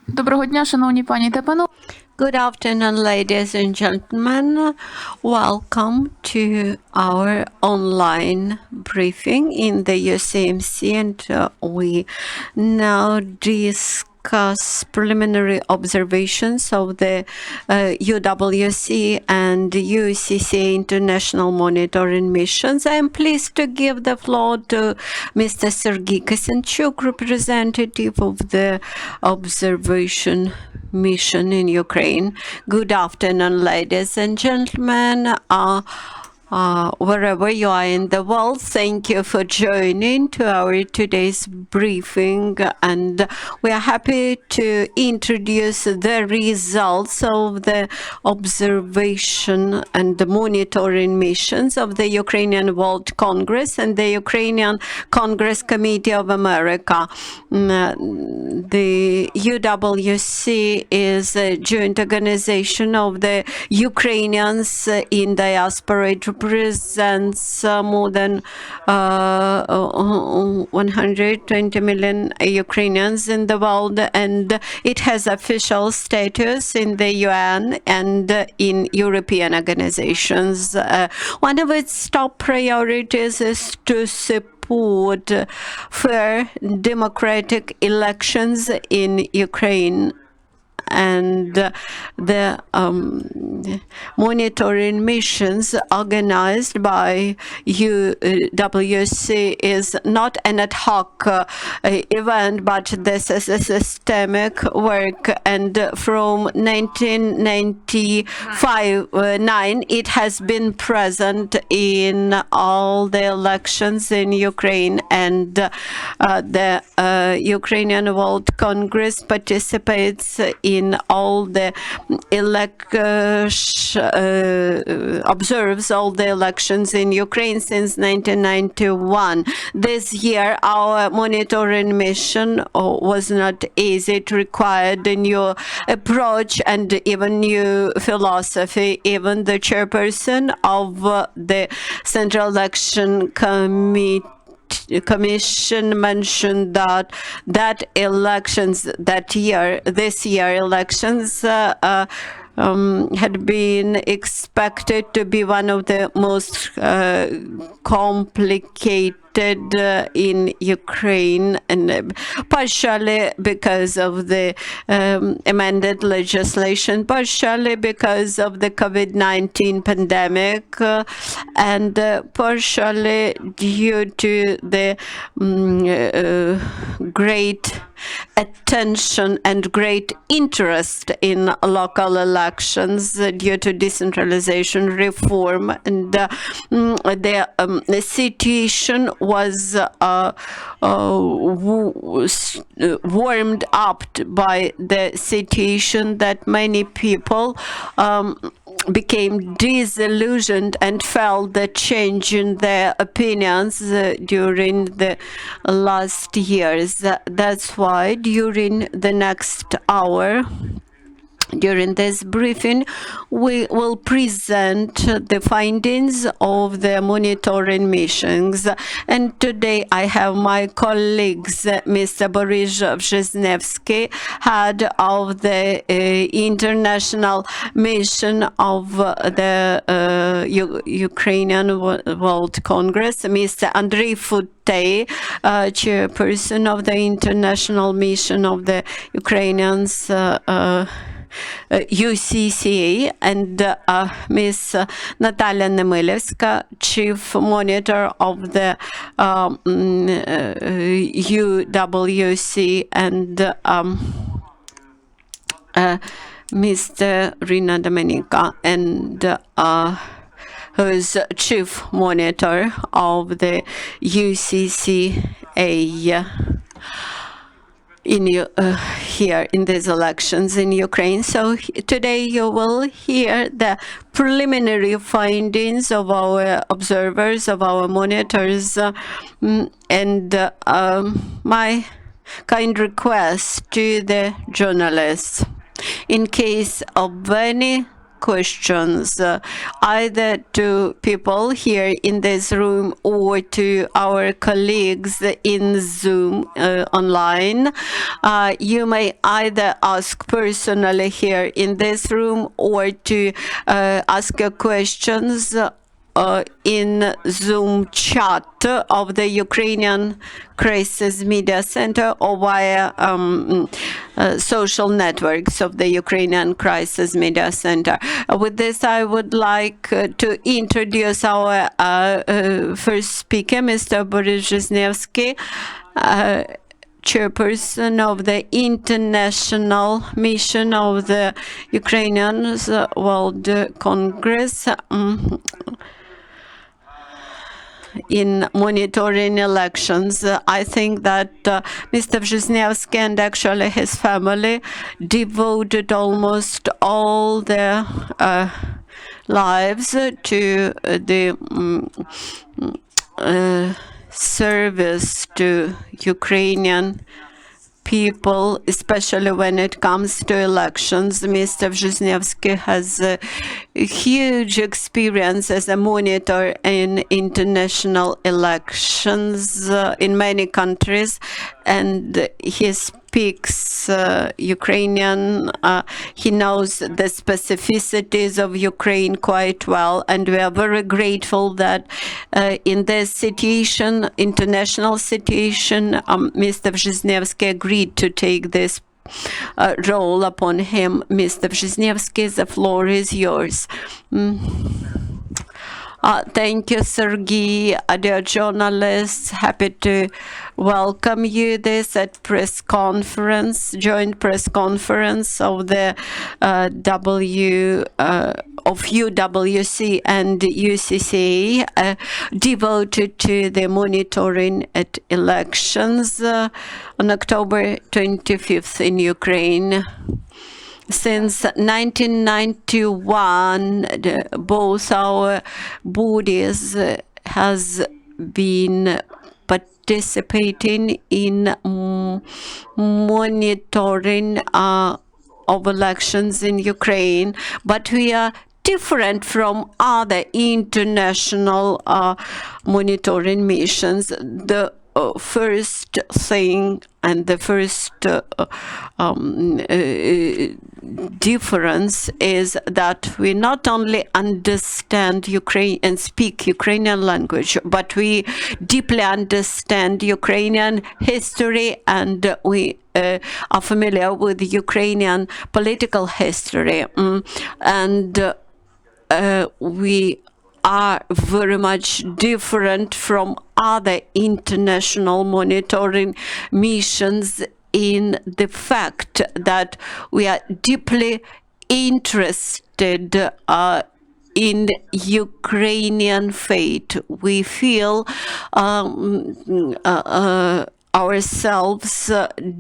Доброго дня, шановні пані та панове. Good afternoon, ladies and gentlemen. Welcome to our online briefing in the UCMC, and we now discuss preliminary observations of the UWC and UCCA international monitoring missions. I am pleased to give the floor to Mr. Serhiy Kasyanchuk, representative of the observation mission in Ukraine. Good afternoon, ladies and gentlemen. Wherever you are in the world, thank you for joining to our today's briefing, and we are happy to introduce the results of the observation and the monitoring missions of the Ukrainian World Congress and the Ukrainian Congress Committee of America. The UWC is a joint organization of the Ukrainians in diaspora. It represents more than 120 million Ukrainians in the world, and it has official status in the UN and in European organizations. One of its top priorities is to support fair democratic elections in Ukraine, and the monitoring missions organized by UWC is not an ad hoc event, but this is a systemic work, and from 1995-9 it has been present in all the elections in Ukraine, and the Ukrainian World Congress participates in all the observes all the elections in Ukraine since 1991. This year, our monitoring mission was not easy. It required a new approach and even new philosophy. Even the chairperson of the Central Election Commission mentioned that elections this year elections had been expected to be one of the most complicated in Ukraine, and partially because of the amended legislation, partially because of the COVID-19 pandemic, and partially due to the great attention and great interest in local elections due to decentralization reform, and the situation was warmed up by the situation that many people became disillusioned and felt the change in their opinions during the last years. That's why during the next hour, during this briefing, we will present the findings of the monitoring missions. And today I have my colleagues, Mr. Borys Wrzesniewski, head of the international mission of the Ukrainian World Congress, Mr. Andri Futei, chairperson of the international mission of the Ukrainians, UCCA, and Ms. Natalia Nemylivska, chief monitor of the UWC, and Mr. Reno Domenico, and who's chief monitor of the UCCA here in these elections in Ukraine. So today you will hear the preliminary findings of our observers, of our monitors, and my kind request to the journalists. In case of any questions either to people here in this room or to our colleagues in Zoom online. You may either ask personally here in this room or to ask your questions in Zoom chat of the Ukrainian Crisis Media Center or via social networks of the Ukrainian Crisis Media Center. With this, I would like to introduce our first speaker, Mr. Borys Wrzesniewski, chairperson of the international mission of the Ukrainians World Congress in monitoring elections. I think that Mr. Wrzesniewski and actually his family devoted almost all their lives to the service to Ukrainian people, especially when it comes to elections. Mr. Wrzesniewski has a huge experience as a monitor in international elections in many countries, and he speaks Ukrainian. He knows the specificities of Ukraine quite well, and we are very grateful that in this situation, international situation, Mr. Wrzesniewski agreed to take this role upon him. Mr. Wrzesniewski, the floor is yours. Thank you, Serhiy. Dear journalists, happy to welcome you this at press conference, joint press conference of the UWC and UCCA devoted to the monitoring at elections on October 25th in Ukraine. Since 1991, both our bodies has been participating in monitoring of elections in Ukraine, but we are different from other international monitoring missions. The first thing and the first difference is that we not only understand Ukraine and speak Ukrainian language, but we deeply understand Ukrainian history, and we are familiar with Ukrainian political history, and we are very much different from other international monitoring missions in the fact that we are deeply interested in Ukrainian fate. We feel ourselves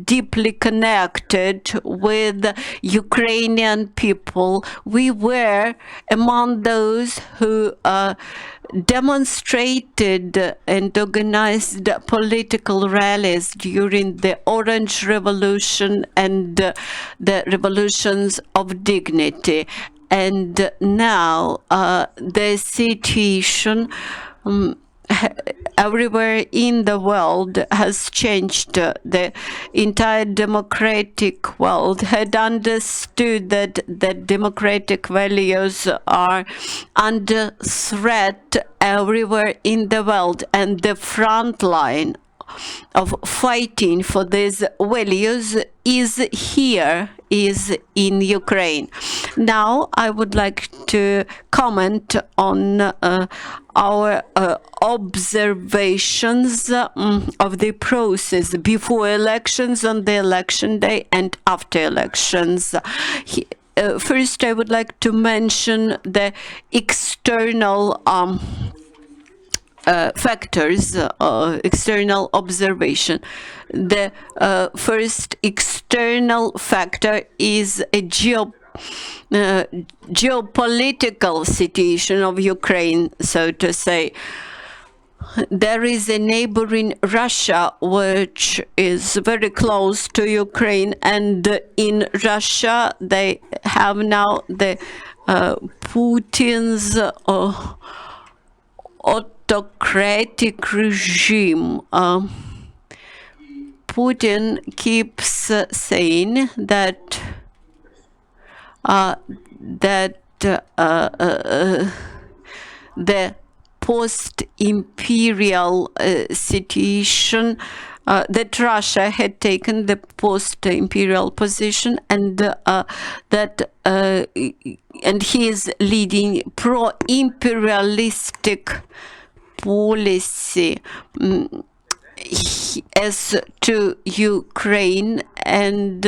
deeply connected with Ukrainian people. We were among those who demonstrated and organized political rallies during the Orange Revolution and the revolutions of dignity. And now the situation everywhere in the world has changed. The entire democratic world had understood that the democratic values are under threat everywhere in the world, and the front line of fighting for these values is here, is in Ukraine. Now I would like to comment on our observations of the process before elections, on the election day, and after elections. First, I would like to mention the external factors, external observation. The first external factor is a geopolitical situation of Ukraine, so to say. There is a neighboring Russia which is very close to Ukraine, and in Russia they have now the Putin's autocratic regime. Putin keeps saying that the post-imperial situation, that Russia had taken the post-imperial position, and and he is leading pro-imperialistic policy as to Ukraine and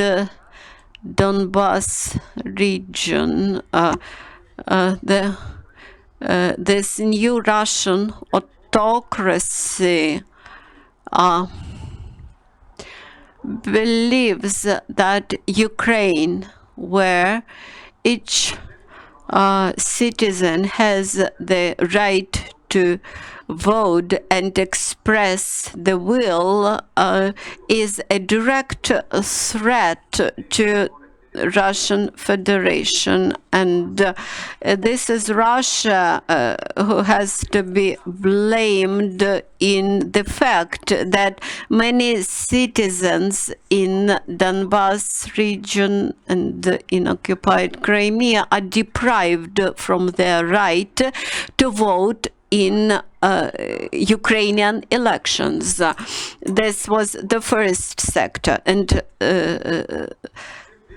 Donbas region. This new Russian autocracy believes that Ukraine, where each citizen has the right to vote and express the will, is a direct threat to Russian Federation, and this is Russia who has to be blamed in the fact that many citizens in Donbas region and in occupied Crimea are deprived from their right to vote in Ukrainian elections. This was the first sector, and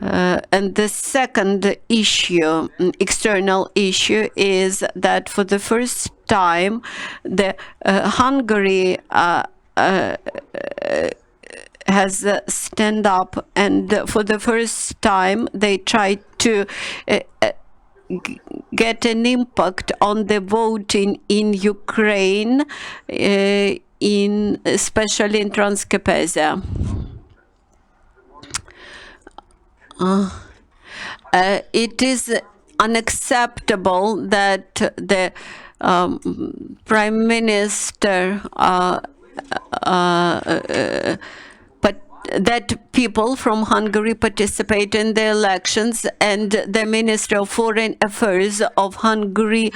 the second issue, external issue, is that for the first time, the Hungary has stand up, and for the first time, they tried to get an impact on the voting in Ukraine, especially in Transcaucasia. It is unacceptable that the Prime Minister that people from Hungary participate in the elections, and the Minister of Foreign Affairs of Hungary,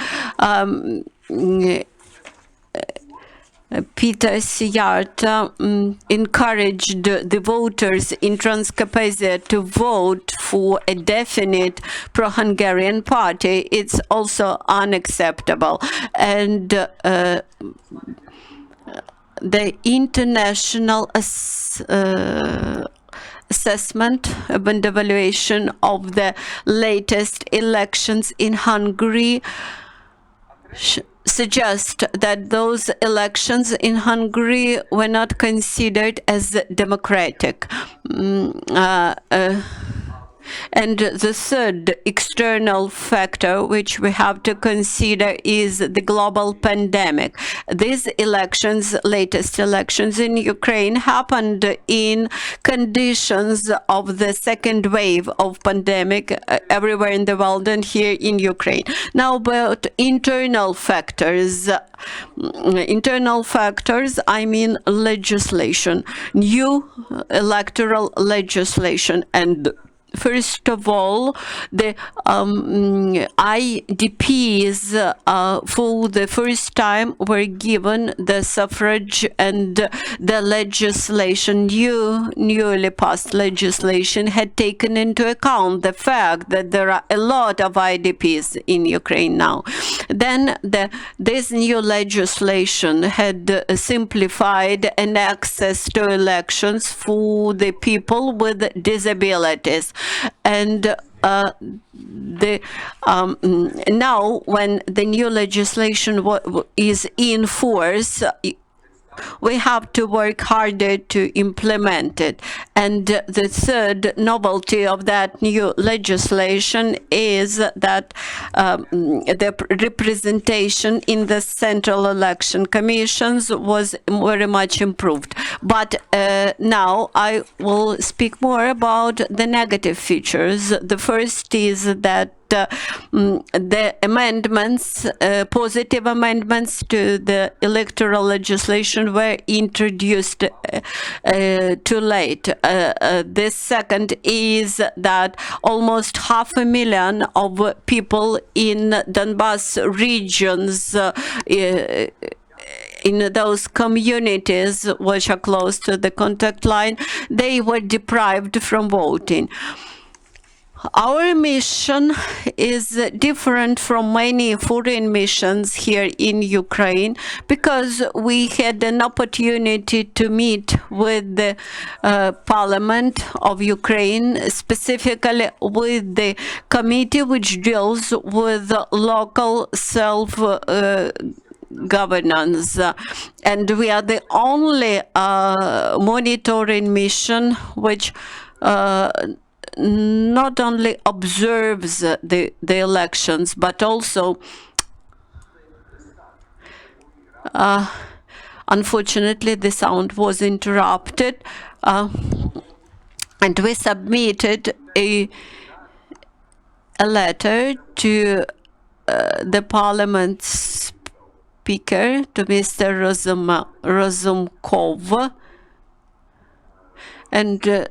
Peter Szijjártó, encouraged the voters in Transcaucasia to vote for a definite pro-Hungarian party. It's also unacceptable. And the international assessment and evaluation of the latest elections in Hungary suggest that those elections in Hungary were not considered as democratic. And the third external factor which we have to consider is the global pandemic. These elections, latest elections in Ukraine, happened in conditions of the second wave of pandemic everywhere in the world and here in Ukraine. Now about internal factors. Internal factors, I mean legislation, new electoral legislation, and first of all, the IDPs for the first time were given the suffrage, and the legislation, newly passed legislation, had taken into account the fact that there are a lot of IDPs in Ukraine now. Then this new legislation had simplified an access to elections for the people with disabilities. And now when the new legislation is in force, we have to work harder to implement it. And the third novelty of that new legislation is that the representation in the Central Election Commissions was very much improved. But now I will speak more about the negative features. The first is that the amendments, positive amendments to the electoral legislation were introduced too late. The second is that almost 500,000 of people in Donbas regions in those communities which are close to the contact line, they were deprived from voting. Our mission is different from many foreign missions here in Ukraine because we had an opportunity to meet with the Parliament of Ukraine, specifically with the committee which deals with local governance, and we are the only monitoring mission which not only observes the elections but also unfortunately the sound was interrupted, and we submitted a letter to the Parliament Speaker, to Mr. Rozumkov, and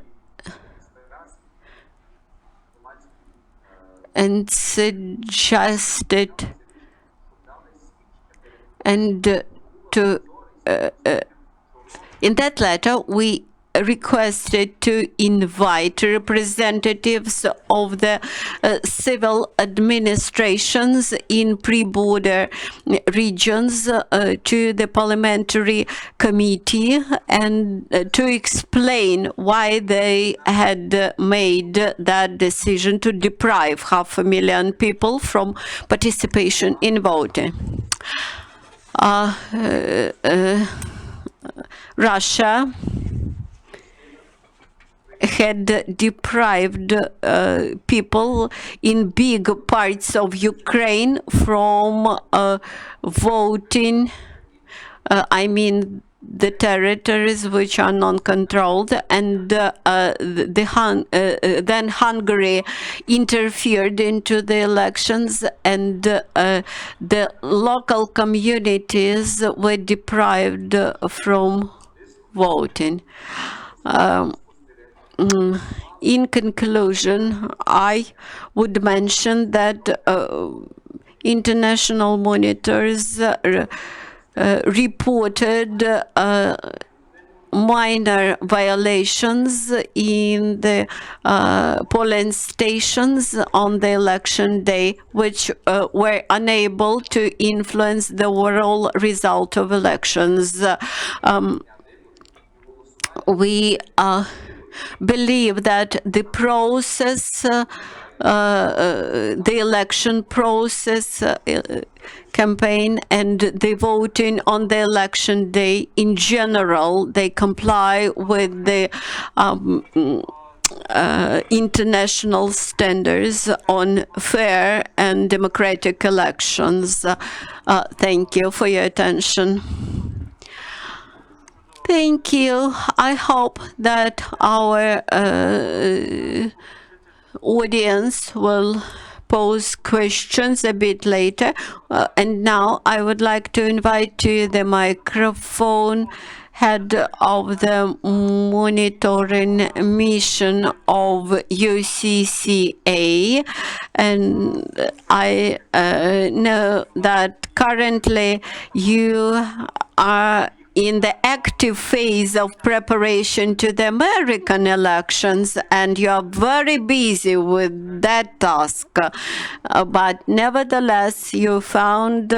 suggested in that letter we requested to invite representatives of the civil administrations in pre-border regions to the parliamentary committee and to explain why they had made that decision to deprive 500,000 people from participation in voting. Russia had deprived people in big parts of Ukraine from voting. I mean the territories which are non-controlled, and then Hungary interfered into the elections, and the local communities were deprived from voting. In conclusion, I would mention that international monitors reported minor violations in the polling stations on the election day, which were unable to influence the overall result of elections. We believe that the process, the election process, campaign and the voting on the election day in general, they comply with the international standards on fair and democratic elections. Thank you for your attention. Thank you. I hope that our audience will pose questions a bit later. And now I would like to invite to the microphone head of the monitoring mission of UCCA. And I know that currently you are in the active phase of preparation to the American elections, and you are very busy with that task. But nevertheless, you found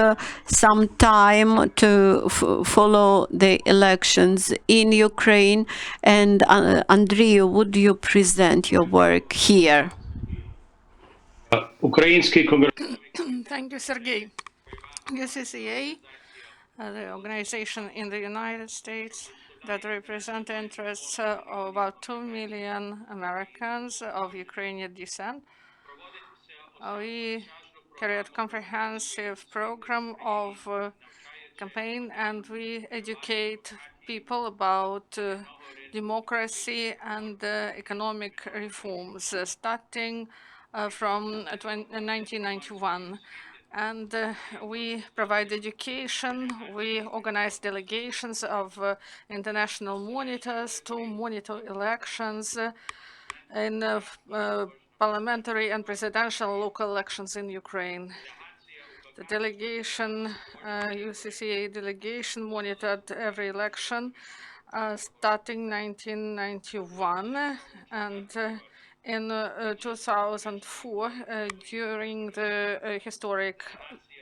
some time to follow the elections in Ukraine. And Andri, would you present your work here? Thank you, Serhiy. UCCA, the organization in the United States that represents the interests of about 2 million Americans of Ukrainian descent. We carry out a comprehensive program of campaign, and we educate people about democracy and economic reforms, starting from 1991. And we provide education. We organize delegations of international monitors to monitor elections in parliamentary and presidential local elections in Ukraine. The delegation, UCCA delegation, monitored every election starting 1991, and in 2004, during the historic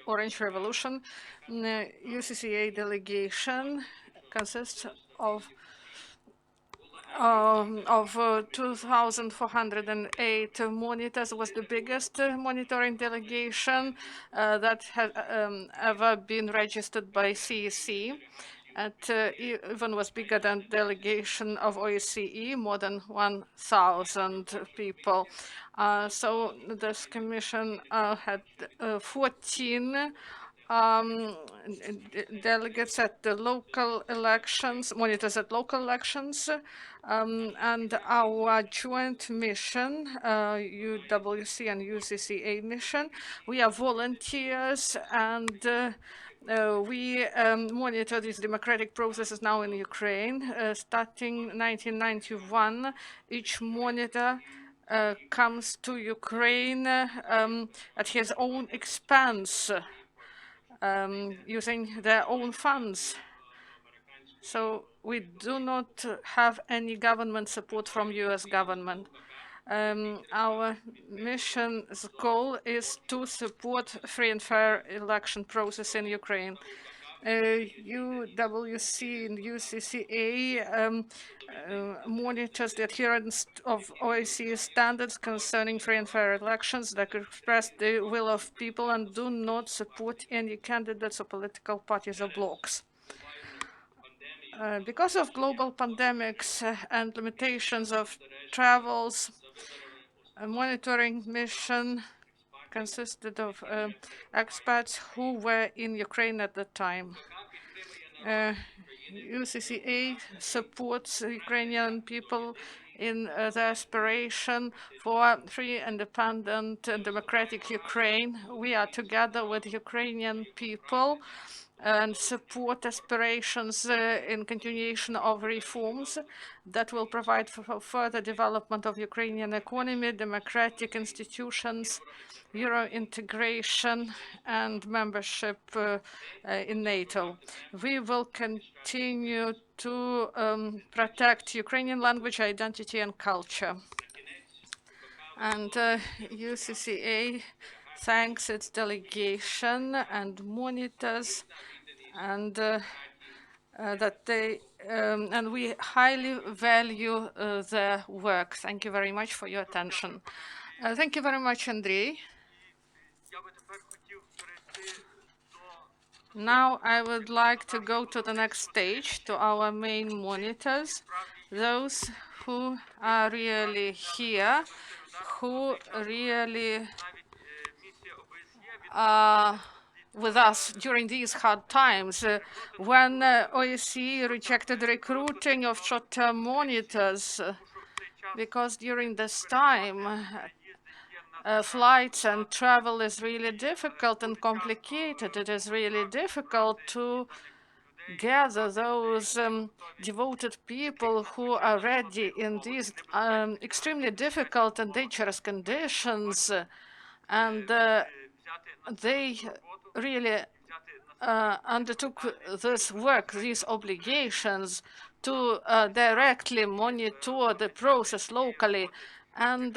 Orange Revolution, UCCA delegation consists of 2,408 monitors. Was the biggest monitoring delegation that had ever been registered by CEC. It even was bigger than delegation of OSCE, more than 1,000 people. So this commission had 14 delegates at the local elections, monitors at local elections, and our joint mission, UWC and UCCA mission. We are volunteers, and we monitor these democratic processes now in Ukraine. Starting 1991, each monitor comes to Ukraine at his own expense, using their own funds. So we do not have any government support from US government. Our mission's goal is to support free and fair election process in Ukraine. UWC and UCCA monitors the adherence of OSCE standards concerning free and fair elections that express the will of people and do not support any candidates or political parties or blocs. Because of global pandemics and limitations of travels, a monitoring mission consisted of experts who were in Ukraine at the time. UCCA supports Ukrainian people in their aspiration for free, independent, and democratic Ukraine. We are together with Ukrainian people and support aspirations in continuation of reforms that will provide for further development of Ukrainian economy, democratic institutions, Euro integration, and membership in NATO. We will continue to protect Ukrainian language, identity, and culture. And UCCA thanks its delegation and monitors, and that they and we highly value their work. Thank you very much for your attention. Thank you very much, Andri. Now I would like to go to the next stage, to our main monitors, those who are really here, who really are with us during these hard times, when OSCE rejected recruiting of short-term monitors, because during this time, flights and travel is really difficult and complicated. It is really difficult to gather those devoted people who are ready in these extremely difficult and dangerous conditions. And they really undertook this work, these obligations, to directly monitor the process locally. And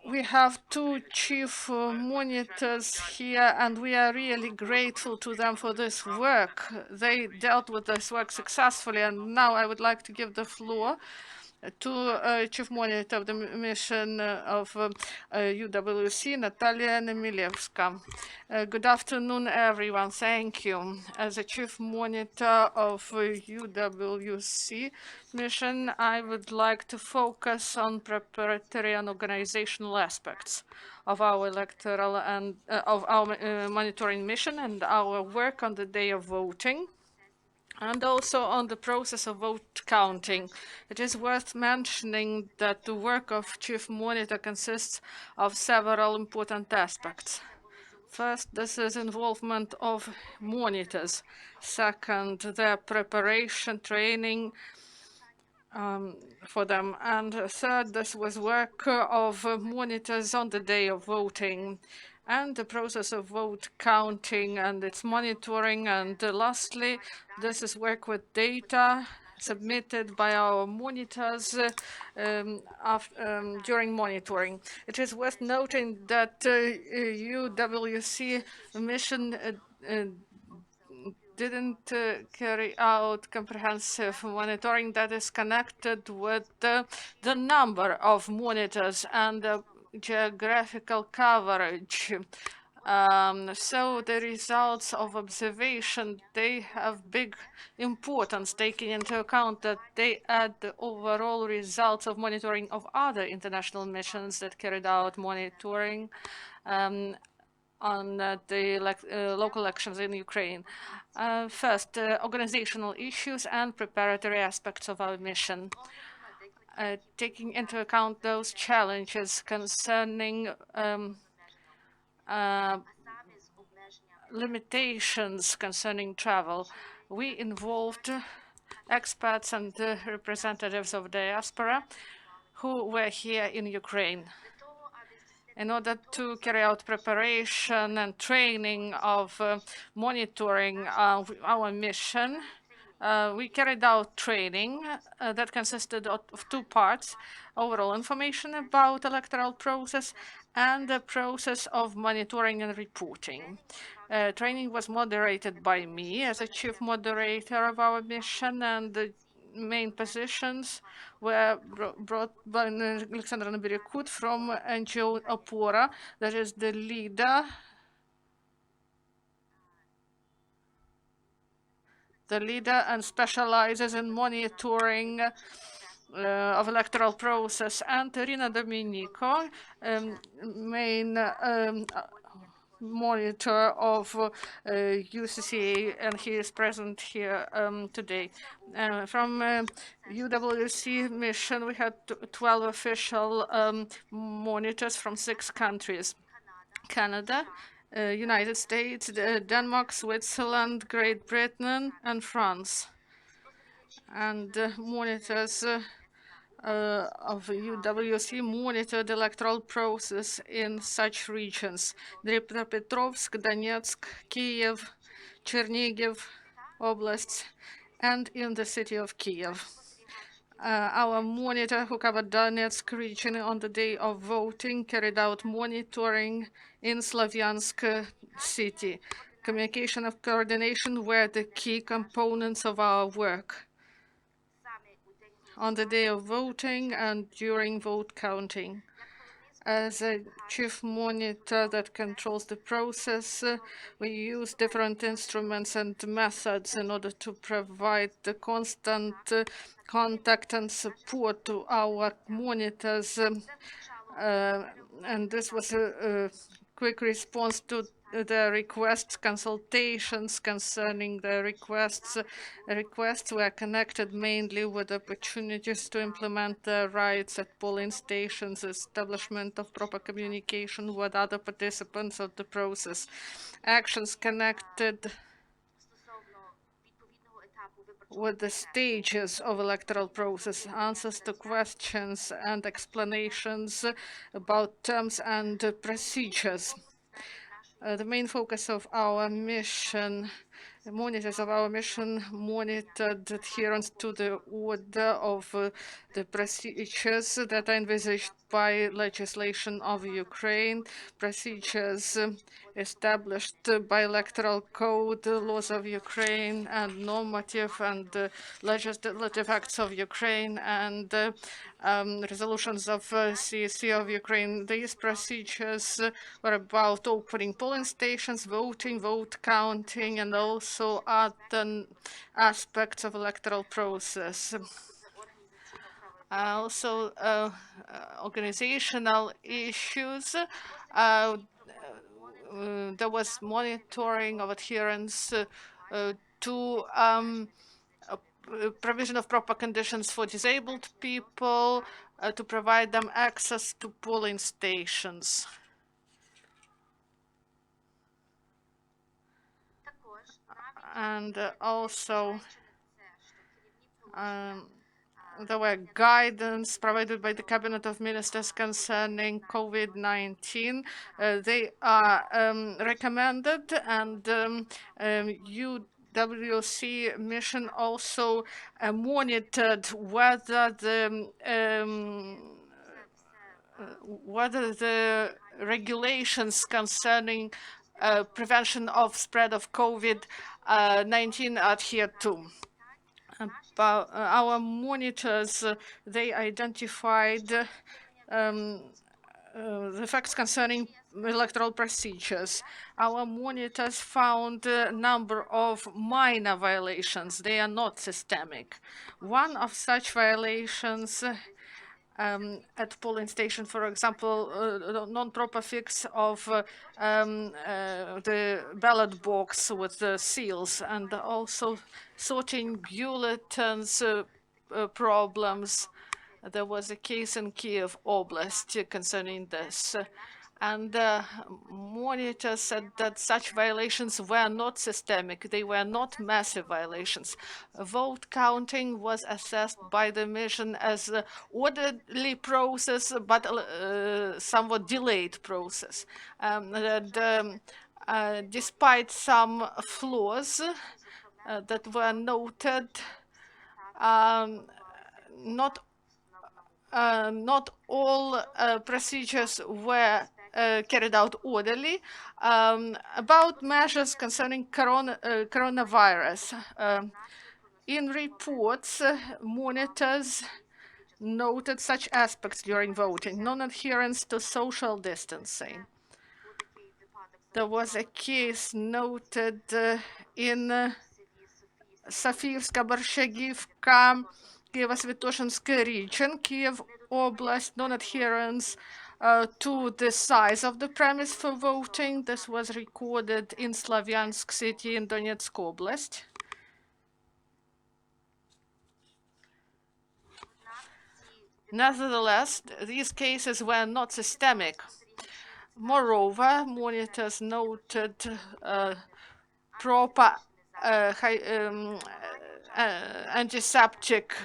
we have two chief monitors here, and we are really grateful to them for this work. They dealt with this work successfully, and now I would like to give the floor to Chief Monitor of the mission of UWC, Natalia Nemylivska. Good afternoon, everyone. Thank you. As a Chief Monitor of UWC mission, I would like to focus on preparatory and organizational aspects of our electoral and of our monitoring mission and our work on the day of voting. and also on the process of vote counting. It is worth mentioning that the work of chief monitor consists of several important aspects. First, this is involvement of monitors. Second, their preparation, training for them. And third, this was work of monitors on the day of voting and the process of vote counting and its monitoring. And lastly, this is work with data submitted by our monitors during monitoring. It is worth noting that UWC mission didn't carry out comprehensive monitoring that is connected with the number of monitors and the geographical coverage. So the results of observation, they have big importance, taking into account that they add the overall results of monitoring of other international missions that carried out monitoring on the local elections in Ukraine. First, organizational issues and preparatory aspects of our mission. Taking into account those challenges concerning limitations concerning travel, we involved experts and representatives of diaspora who were here in Ukraine. In order to carry out preparation and training of monitoring our mission, we carried out training that consisted of two parts: overall information about electoral process and the process of monitoring and reporting. Training was moderated by me as a chief moderator of our mission, and the main positions were brought by Alexander Nebyrekut from NGO Opora, that is the leader and specializes in monitoring of electoral process, and Reno Domenico, main monitor of UCCA, and he is present here today. From UWC mission, we had 12 official monitors from 6 countries: Canada, United States, Denmark, Switzerland, Great Britain, and France. And monitors of UWC monitored the electoral process in such regions: Dnipropetrovsk, Donetsk, Kiev, Chernigiv oblasts, and in the city of Kiev. Our monitor, who covered Donetsk region on the day of voting, carried out monitoring in Slavyansk city. Communication and coordination were the key components of our work on the day of voting and during vote counting. As a chief monitor that controls the process, we use different instruments and methods in order to provide the constant contact and support to our monitors. And this was a quick response to the requests, consultations concerning the requests. Requests were connected mainly with opportunities to implement the rights at polling stations, establishment of proper communication with other participants of the process, actions connected with the stages of electoral process, answers to questions and explanations about terms and procedures. The main focus of our mission, the monitors of our mission monitored adherence to the order of the procedures that are envisaged by legislation of Ukraine, procedures established by electoral code, laws of Ukraine, and normative and legislative acts of Ukraine, and resolutions of CSC of Ukraine. These procedures were about opening polling stations, voting, vote counting, and also other aspects of electoral process. Also, organizational issues. There was monitoring of adherence to provision of proper conditions for disabled people, to provide them access to polling stations. And also there were guidance provided by the Cabinet of Ministers concerning COVID-19. They are recommended, and UWC mission also monitored whether the regulations concerning prevention of spread of COVID-19 are adhered to. Our monitors, they identified the facts concerning electoral procedures. Our monitors found a number of minor violations. They are not systemic. One of such violations at polling station, for example, non-proper fix of the ballot box with the seals, and also sorting bulletins problems. There was a case in Kiev Oblast concerning this. And monitors said that such violations were not systemic. They were not massive violations. Vote counting was assessed by the mission as an orderly process, but somewhat delayed process. Despite some flaws that were noted, not all procedures were carried out orderly. About measures concerning coronavirus. In reports, monitors noted such aspects during voting: non-adherence to social distancing. There was a case noted in Sofiyevska, Borshagivka, Kievo-Svetoshinsk region, Kiev Oblast, non-adherence to the size of the premise for voting. This was recorded in Slavyansk city in Donetsk Oblast. Nevertheless, these cases were not systemic. Moreover, monitors noted proper antiseptic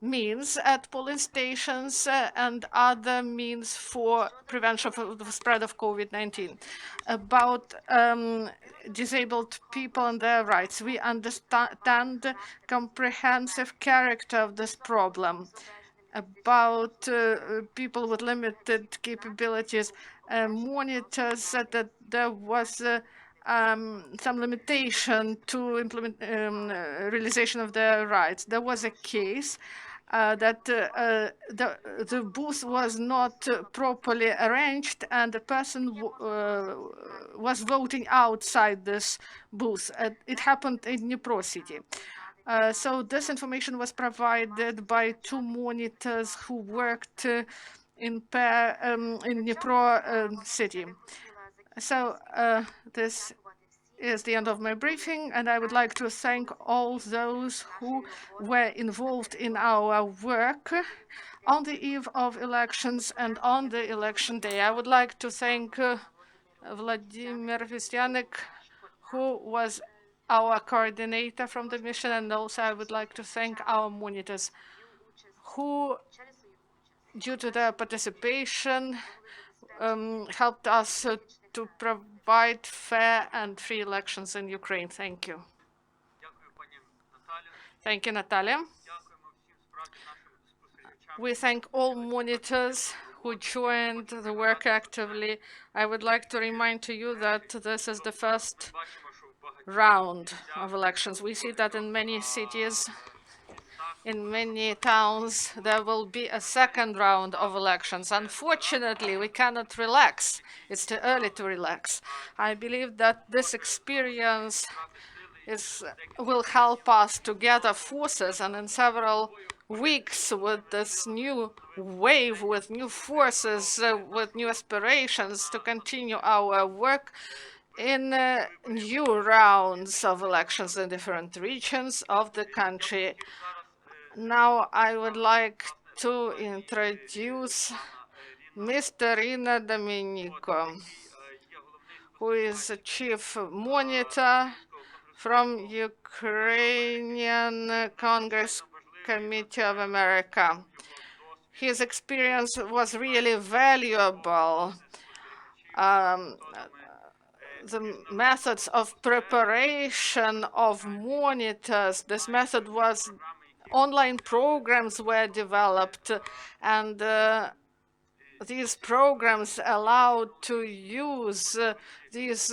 means at polling stations and other means for prevention of the spread of COVID-19. About disabled people and their rights, we understand the comprehensive character of this problem. About people with limited capabilities, monitors said that there was some limitation to realization of their rights. There was a case that the booth was not properly arranged, and the person was voting outside this booth. It happened in Dnipro city. So this information was provided by two monitors who worked in Dnipro city. So this is the end of my briefing, and I would like to thank all those who were involved in our work on the eve of elections and on the election day. I would like to thank Vladimir Vistyanik, who was our coordinator from the mission, and also I would like to thank our monitors who, due to their participation, helped us to provide fair and free elections in Ukraine. Thank you. Thank you, Natalia. We thank all monitors who joined the work actively. I would like to remind to you that this is the first round of elections. We see that in many cities, in many towns, there will be a second round of elections. Unfortunately, we cannot relax. It's too early to relax. I believe that this experience will help us to gather forces, and in several weeks, with this new wave, with new forces, with new aspirations, to continue our work in new rounds of elections in different regions of the country. Now I would like to introduce Mr. Reno Domenico, who is the chief monitor from Ukrainian Congress Committee of America. His experience was really valuable. The methods of preparation of monitors, this method was online programs were developed, and these programs allowed to use these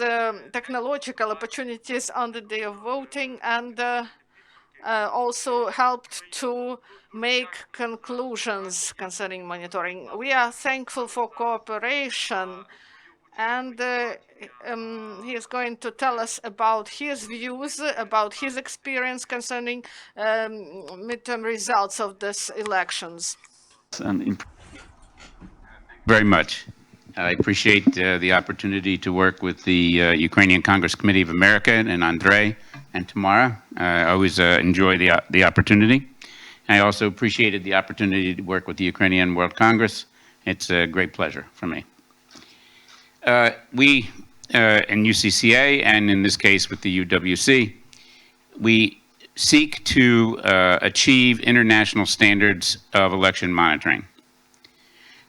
technological opportunities on the day of voting, and also helped to make conclusions concerning monitoring. We are thankful for cooperation, and he is going to tell us about his views, about his experience concerning midterm results of these elections. Very much. I appreciate the opportunity to work with the Ukrainian Congress Committee of America and Andri and Tamara. I always enjoy the opportunity. I also appreciated the opportunity to work with the Ukrainian World Congress. It's a great pleasure for me. We in UCCA, and in this case with the UWC, we seek to achieve international standards of election monitoring.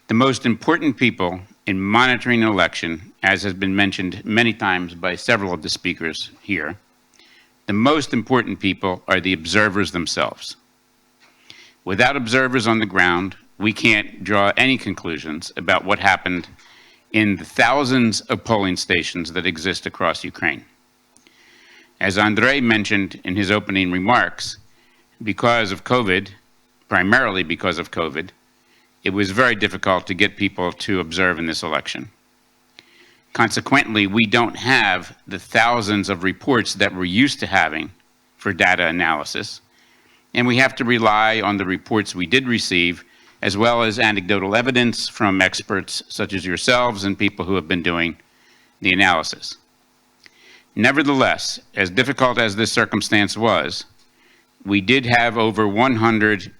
The most important people in monitoring an election, as has been mentioned many times by several of the speakers here, the most important people are the observers themselves. Without observers on the ground, we can't draw any conclusions about what happened in the thousands of polling stations that exist across Ukraine. As Andri mentioned in his opening remarks, because of COVID, primarily because of COVID, it was very difficult to get people to observe in this election. Consequently, we don't have the thousands of reports that we're used to having for data analysis, and we have to rely on the reports we did receive, as well as anecdotal evidence from experts such as yourselves and people who have been doing the analysis. Nevertheless, as difficult as this circumstance was, we did have over 100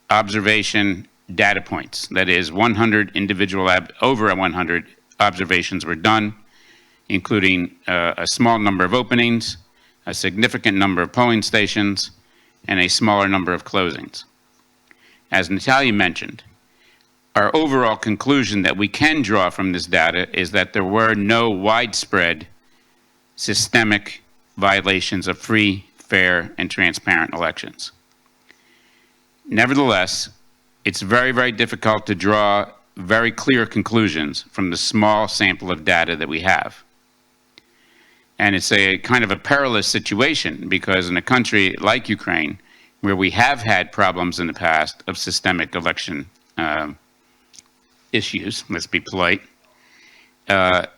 observation data points. That is, 100 individual, over 100 observations were done, including a small number of openings, a significant number of polling stations, and a smaller number of closings. As Natalia mentioned, our overall conclusion that we can draw from this data is that there were no widespread systemic violations of free, fair, and transparent elections. Nevertheless, it's very, very difficult to draw very clear conclusions from the small sample of data that we have. And it's a kind of a perilous situation because in a country like Ukraine, where we have had problems in the past of systemic election issues, let's be polite,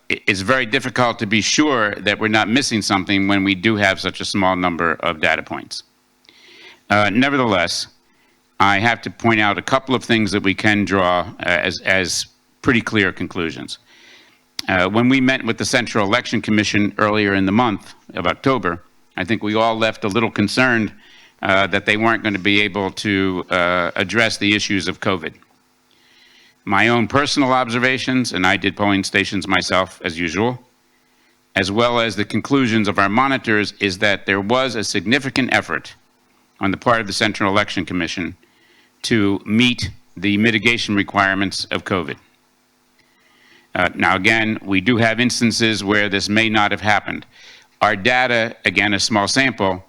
it's very difficult to be sure that we're not missing something when we do have such a small number of data points. Nevertheless, I have to point out a couple of things that we can draw as pretty clear conclusions. When we met with the Central Election Commission earlier in the month of October, I think we all left a little concerned that they weren't going to be able to address the issues of COVID. My own personal observations, and I did polling stations myself as usual, as well as the conclusions of our monitors, is that there was a significant effort on the part of the Central Election Commission to meet the mitigation requirements of COVID. Now again, we do have instances where this may not have happened. Our data, again a small sample,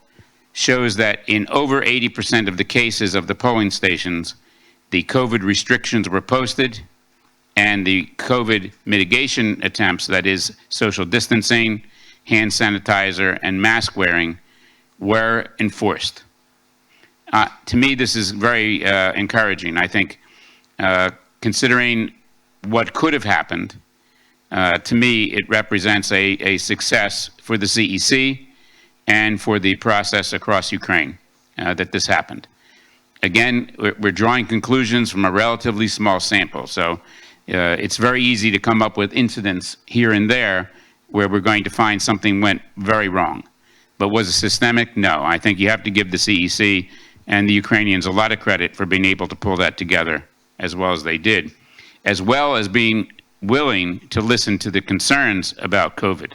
shows that in over 80% of the cases of the polling stations, the COVID restrictions were posted and the COVID mitigation attempts, that is social distancing, hand sanitizer, and mask wearing, were enforced. To me, this is very encouraging. I think considering what could have happened, to me, it represents a success for the CEC and for the process across Ukraine that this happened. Again, we're drawing conclusions from a relatively small sample, so it's very easy to come up with incidents here and there where we're going to find something went very wrong. But was it systemic? No. I think you have to give the CEC and the Ukrainians a lot of credit for being able to pull that together as well as they did, as well as being willing to listen to the concerns about COVID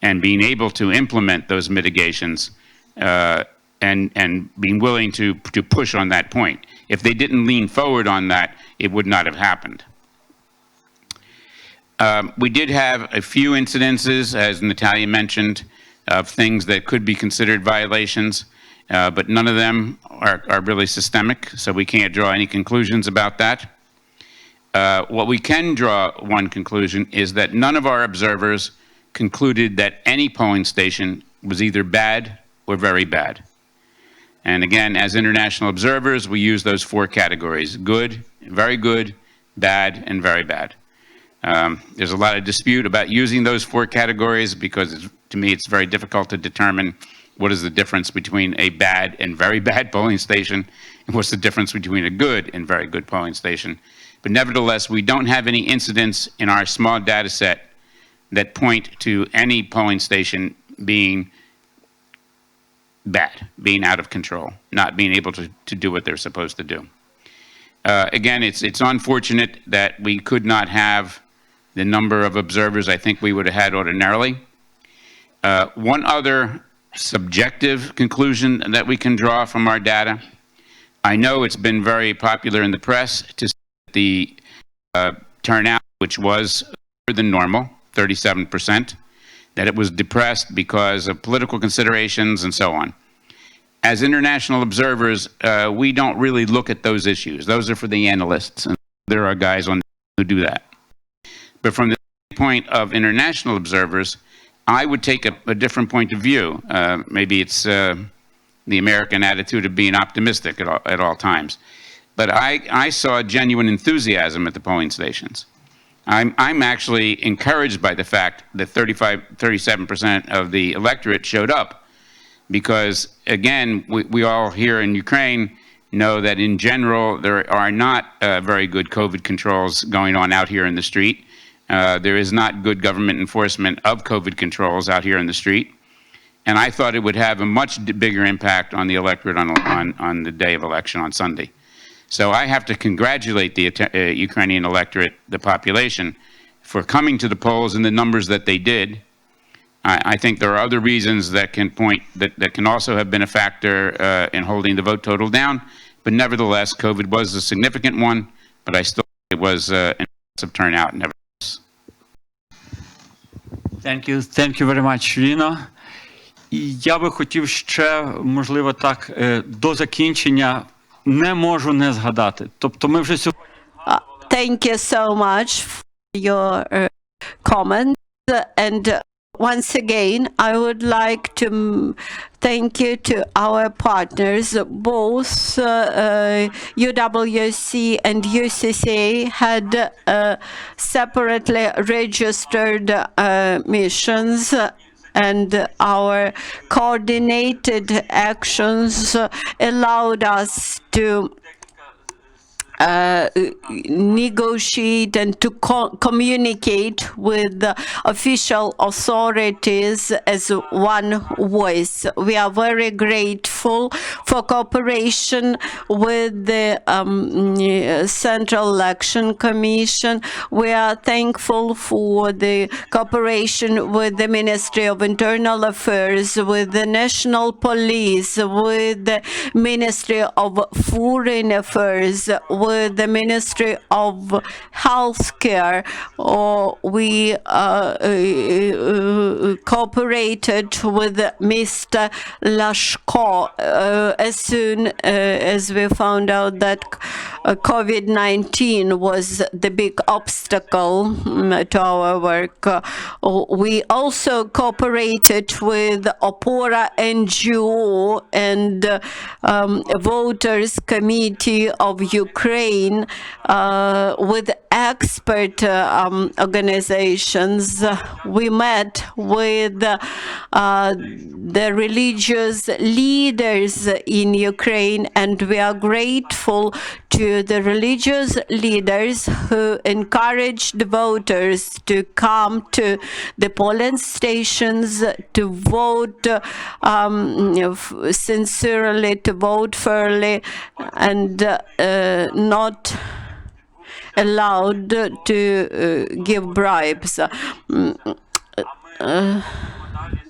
and being able to implement those mitigations and being willing to push on that point. If they didn't lean forward on that, it would not have happened. We did have a few incidences, as Natalia mentioned, of things that could be considered violations, but none of them are really systemic, so we can't draw any conclusions about that. What we can draw one conclusion is that none of our observers concluded that any polling station was either bad or very bad. And again, as international observers, we use those four categories: good, bad, and very bad. There's a lot of dispute about using those four categories because, to me, it's very difficult to determine what is the difference between a bad and very bad polling station, and what's the difference between a good and very good polling station. But nevertheless, we don't have any incidents in our small data set that point to any polling station being bad, being out of control, not being able to do what they're supposed to do. Again, it's unfortunate that we could not have the number of observers I think we would have had ordinarily. One other subjective conclusion that we can draw from our data, I know it's been very popular in the press to see the turnout, which was lower than normal, 37%, that it was depressed because of political considerations and so on. As international observers, we don't really look at those issues. Those are for the analysts, and there are guys on who do that. But from the point of international observers, I would take a different point of view. Maybe it's the American attitude of being optimistic at all times. But I saw genuine enthusiasm at the polling stations. I'm actually encouraged by the fact that 37% of the electorate showed up, because, again, we all here in Ukraine know that in general there are not very good COVID controls going on out here in the street. There is not good government enforcement of COVID controls out here in the street. And I thought it would have a much bigger impact on the electorate on the day of election on Sunday. So I have to congratulate the Ukrainian electorate, the population, for coming to the polls in the numbers that they did. I think there are other reasons that can point, that can also have been a factor in holding the vote total down. But nevertheless, COVID was a significant one, but I still think it was an impressive turnout nevertheless. Thank you very much, Reno. І я би хотів ще, можливо, так, до закінчення не можу не згадати. Тобто ми вже сьогодні... Thank you so much for your comments. And once again, I would like to thank you to our partners. Both UWC and UCCA had separately registered missions, and our coordinated actions allowed us to negotiate and to communicate with the official authorities as one voice. We are very grateful for cooperation with the Central Election Commission. We are thankful for the cooperation with the Ministry of Internal Affairs, with the National Police, with the Ministry of Foreign Affairs, with the Ministry of Healthcare. We cooperated with Mr. Lashko as soon as we found out that COVID-19 was the big obstacle to our work. We also cooperated with Opora NGO and Voters Committee of Ukraine, with expert organizations. We met with the religious leaders in Ukraine, and we are grateful to to the religious leaders who encouraged voters to come to the polling stations to vote sincerely, to vote fairly, and not allowed to give bribes.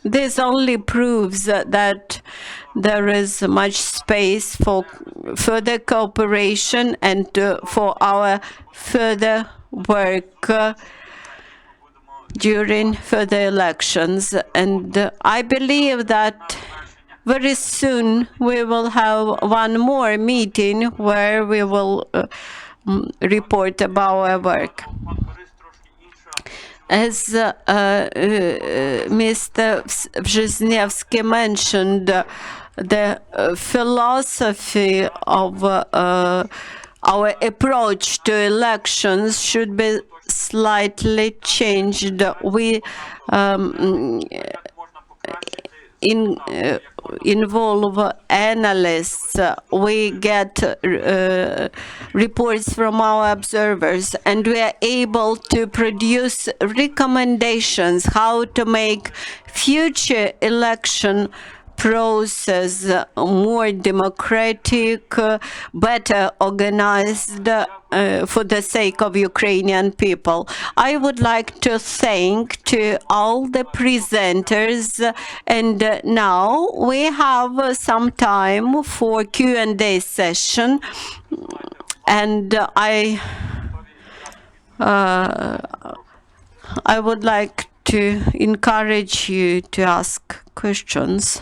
This only proves that there is much space for further cooperation and for our further work during further elections. And I believe that very soon we will have one more meeting where we will report about our work. As Mr. Wrzesniewski mentioned, the philosophy of our approach to elections should be slightly changed. We involve analysts. We get reports from our observers, and we are able to produce recommendations how to make future election process more democratic, better organized for the sake of Ukrainian people. I would like to thank to all the presenters, and now we have some time for Q&A session, and I would like to encourage you to ask questions.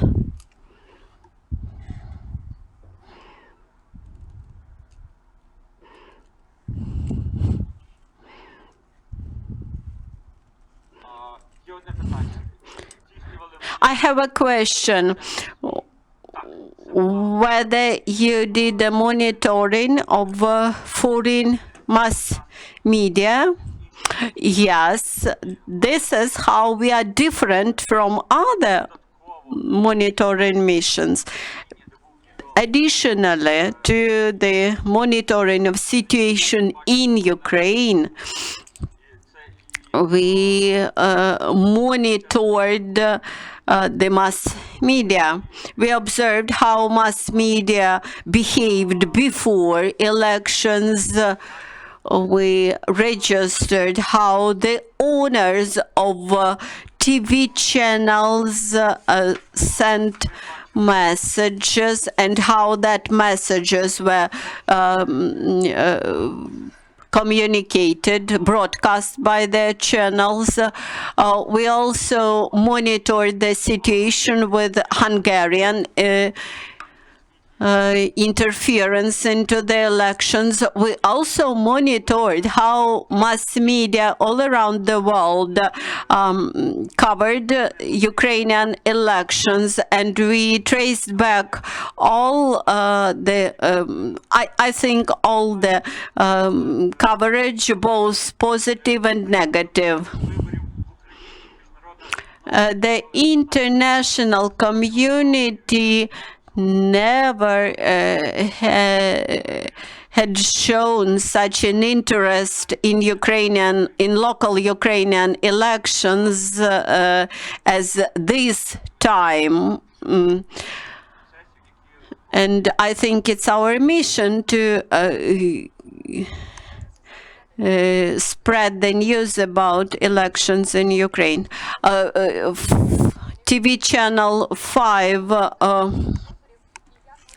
I have a question. Whether you did the monitoring of foreign mass media? Yes, this is how we are different from other monitoring missions. Additionally to the monitoring of situation in Ukraine, we monitored the mass media. We observed how mass media behaved before elections. We registered how the owners of TV channels sent messages and how that messages were communicated, broadcast by their channels. We also monitored the situation with Hungarian interference into the elections. We also monitored how mass media all around the world covered Ukrainian elections, and we traced back all I think all the coverage, both positive and negative. The international community never had shown such an interest in local Ukrainian elections as this time. And I think it's our mission to spread the news about elections in Ukraine. TV channel 5,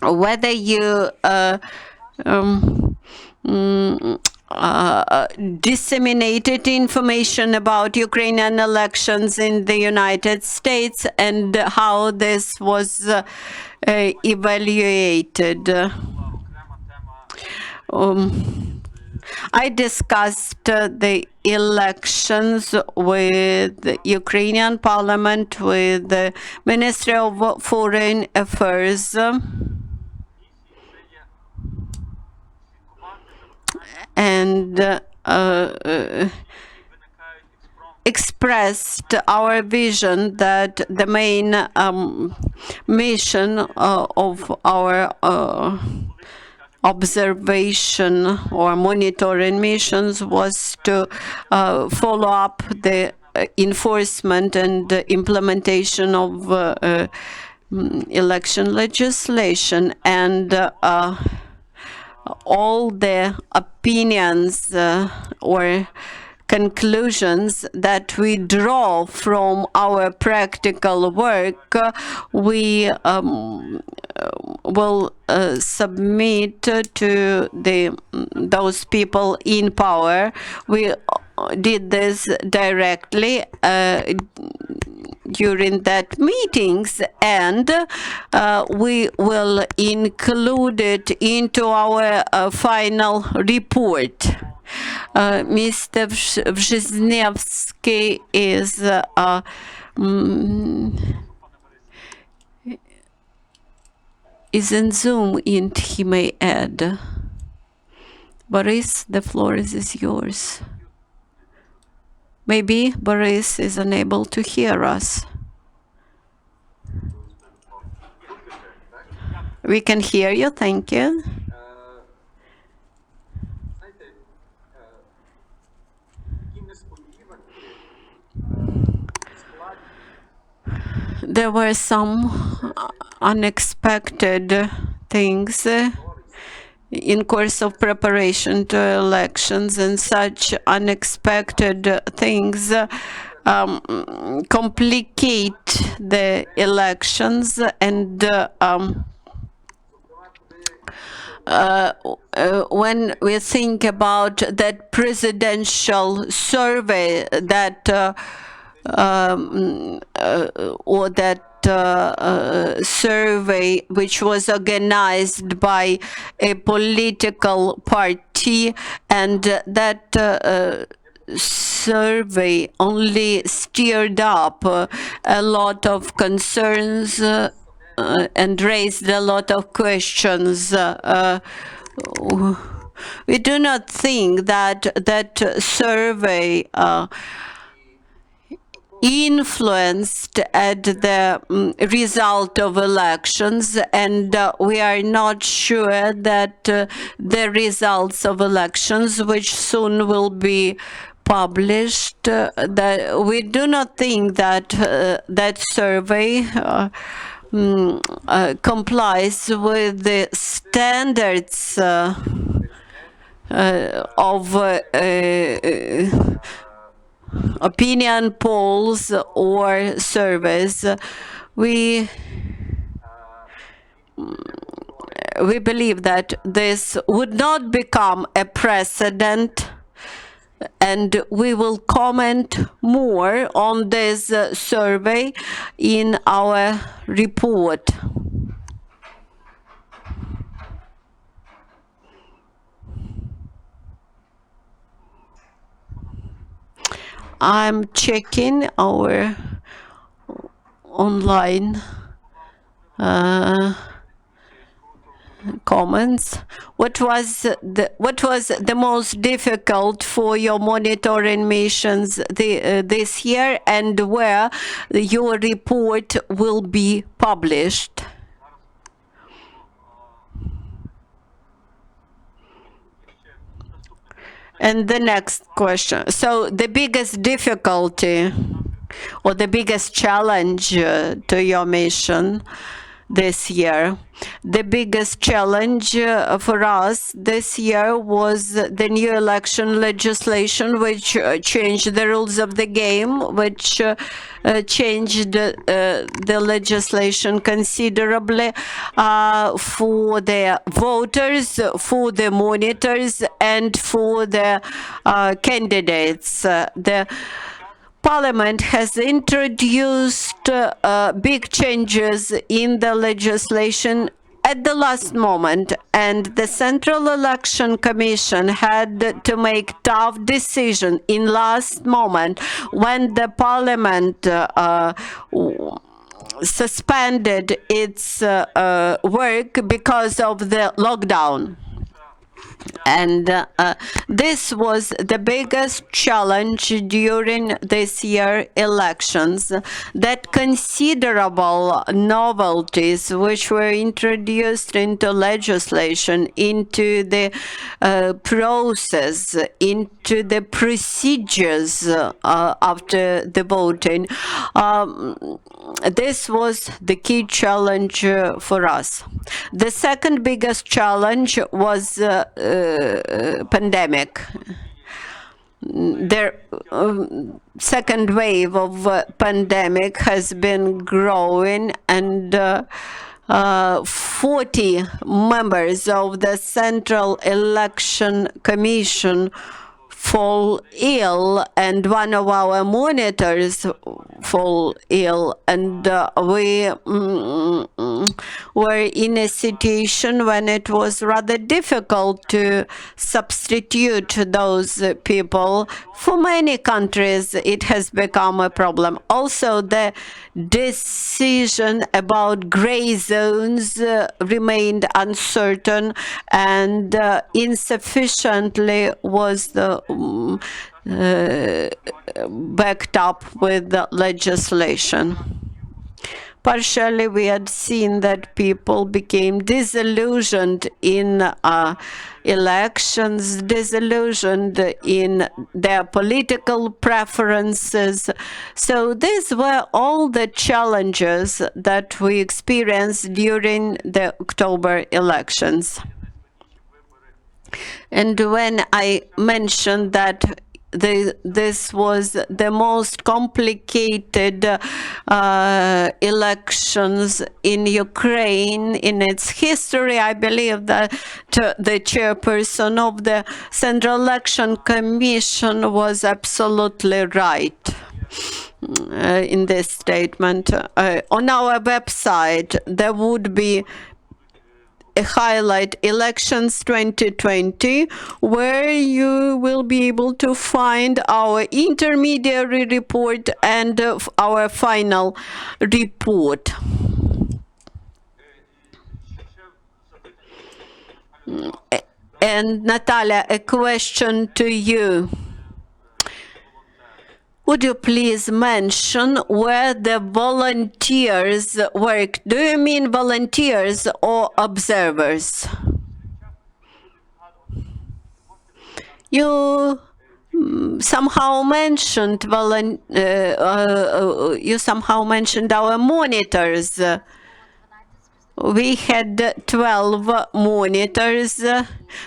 whether you disseminated information about Ukrainian elections in the United States and how this was evaluated. I discussed the elections with the Ukrainian Parliament, with the Ministry of Foreign Affairs, and expressed our vision that the main mission of our observation or monitoring missions was to follow up the enforcement and implementation of election legislation, and all the opinions or conclusions that we draw from our practical work, we will submit to those people in power. We did this directly during that meetings, and we will include it into our final report. Mr. Wrzesniewski is in Zoom, and he may add. Borys, the floor is yours. Maybe Borys is unable to hear us. We can hear you, thank you. There were some unexpected things in course of preparation to elections, and such unexpected things complicate the elections. And when we think about that presidential survey that or that survey which was organized by a political party, and that survey only stirred up a lot of concerns and raised a lot of questions. We do not think that that survey influenced at the result of elections, and we are not sure that the results of elections, which soon will be published, that we do not think that that survey complies with the standards of opinion polls or surveys. We believe that this would not become a precedent, and we will comment more on this survey in our report. I'm checking our online comments. What was the most difficult for your monitoring missions this year, and where your report will be published? And the next question. So the biggest difficulty or the biggest challenge to your mission this year? The biggest challenge for us this year was the new election legislation, which changed the rules of the game, which changed the legislation considerably for the voters, for the monitors, and for the candidates. The Parliament has introduced big changes in the legislation at the last moment, and the Central Election Commission had to make tough decision in last moment when the Parliament suspended its work because of the lockdown. And this was the biggest challenge during this year elections, that considerable novelties which were introduced into legislation, into the process, into the procedures after the voting. This was the key challenge for us. The second biggest challenge was pandemic. The second wave of pandemic has been growing, and 40 members of the Central Election Commission fall ill, and one of our monitors fall ill, and we were in a situation when it was rather difficult to substitute those people. For many countries, it has become a problem. Also, the decision about gray zones remained uncertain, and insufficiently was backed up with the legislation. Partially, we had seen that people became disillusioned in elections, disillusioned in their political preferences. So these were all the challenges that we experienced during the October elections. And when I mentioned that this was the most complicated elections in Ukraine in its history, I believe that the chairperson of the Central Election Commission was absolutely right in this statement. On our website, there would be a highlight, Elections 2020, where you will be able to find our intermediary report and our final report. And Natalia, a question to you. Would you please mention where the volunteers work? Do you mean volunteers or observers? You somehow mentioned our monitors. We had 12 monitors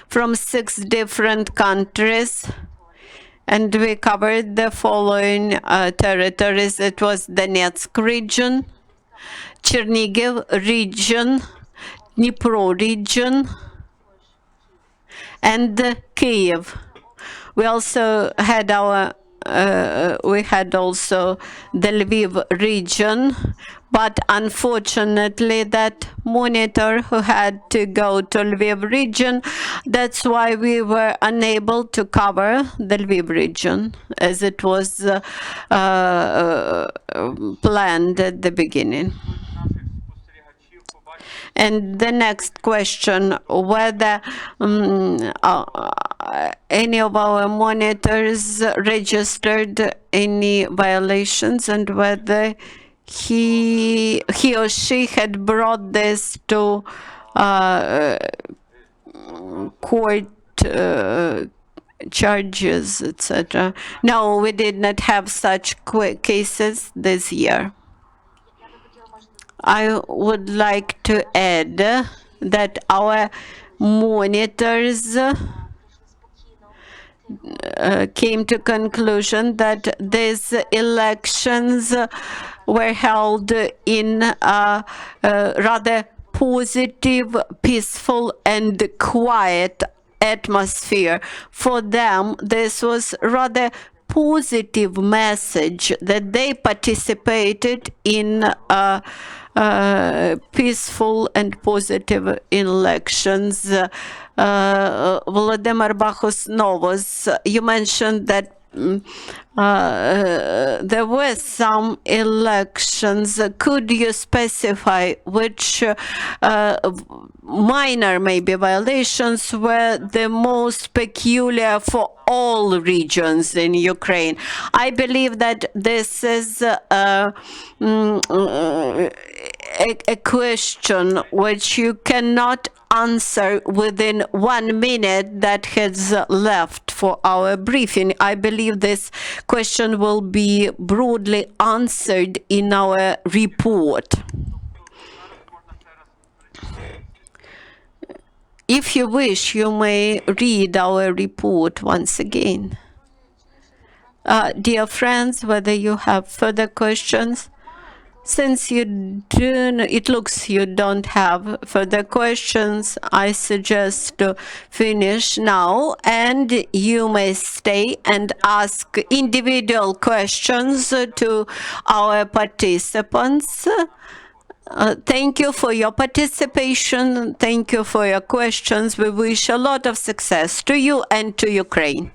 from 6 different countries. And we covered the following territories. It was Donetsk region, Chernigiv region, Dnipro region, and Kyiv. We also had the Lviv region, but unfortunately that monitor who had to go to Lviv region, that's why we were unable to cover the Lviv region as it was planned at the beginning. And the next question, whether any of our monitors registered any violations, and whether he or she had brought this to court charges, etc. No, we did not have such cases this year. I would like to add that our monitors came to conclusion that these elections were held in a rather positive, peaceful, and quiet atmosphere. For them, this was rather positive message that they participated in peaceful and positive elections. Volodymyr Bachus-Novos, you mentioned that there were some elections. Could you specify which minor maybe violations were the most peculiar for all regions in Ukraine? I believe that this is a question which you cannot answer within 1 minute that has left for our briefing. I believe this question will be broadly answered in our report. If you wish, you may read our report once again. Dear friends, whether you have further questions, since it looks you don't have further questions, I suggest to finish now, and you may stay and ask individual questions to our participants. Thank you for your participation. Thank you for your questions. We wish a lot of success to you and to Ukraine.